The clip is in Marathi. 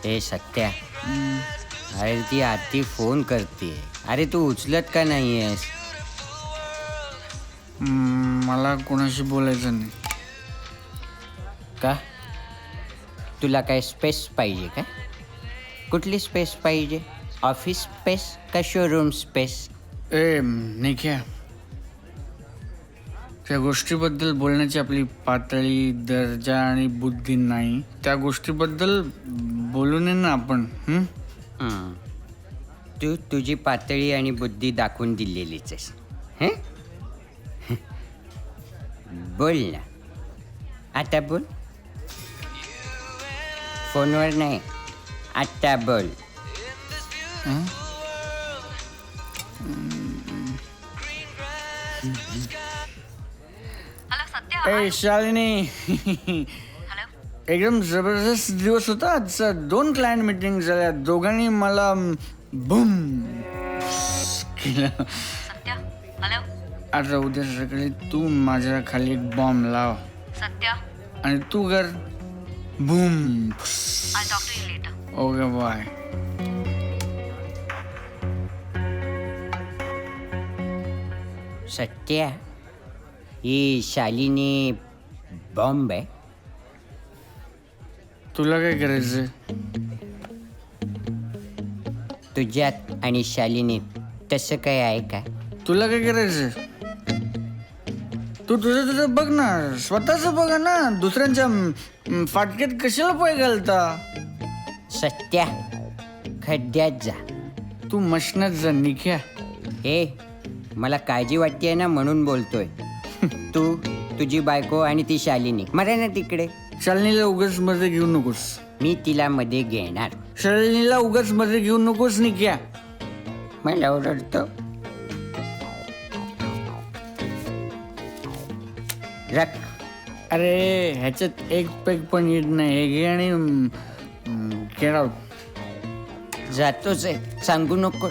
ए सत्या, अरे ती आरती फोन करते. अरे तू उचलत का नाही आहेस? मला कोणाशी बोलायचं नाही. का? तुला काय स्पेस पाहिजे का? कुठली स्पेस पाहिजे? ऑफिस स्पेस का शोरूम स्पेस? ए निख्या, त्या गोष्टीबद्दल बोलण्याची आपली पातळी, दर्जा आणि बुद्धी नाही. त्या गोष्टीबद्दल बोलू नये ना आपण. तू तुझी पातळी आणि बुद्धी दाखवून दिलेलीच आहेस. बोल ना, आता बोल. फोनवर नाही, आता बोल. हॅलो सत्या. ए शालिनी, हॅलो. एकदम जबरदस्त दिवस होता आजचा. 2 क्लायंट मीटिंग झाल्या. दोघांनी मला बूम केलं. सत्या. हॅलो. आता उद्या सकाळी तू माझ्या खाली एक बॉम्ब लाव सत्या. आणि तू कर boom. I'll talk to you later. Okay bye. Satya, ही शालिनी बॉम्ब आहे. तुला काय करायचं? तुझ्यात आणि शालिनीत तसं काय आहे का? तुला काय करायचं? तू तुझं बघ ना, स्वतःच बघा ना. दुसऱ्यांच्या फाटक्यात कशाला पाय घालता? सत्या, खड्ड्यात जा. तू मशनात जा निख्या. ए, मला काळजी वाटतेय ना म्हणून बोलतोय. तू, तुझी बायको आणि ती शालिनी मरा ना तिकडे. शालिनीला उगाच मध्ये घेऊ नकोस. मी तिला मध्ये घेणार. शालिनीला उगाच मध्ये घेऊ नकोस निख्या. मला ओरडतो. रख. अरे ह्याच्यात एक पेग पण येत नाही. हे घे आणि गेट आउट. जातोच आहे, सांगू नको.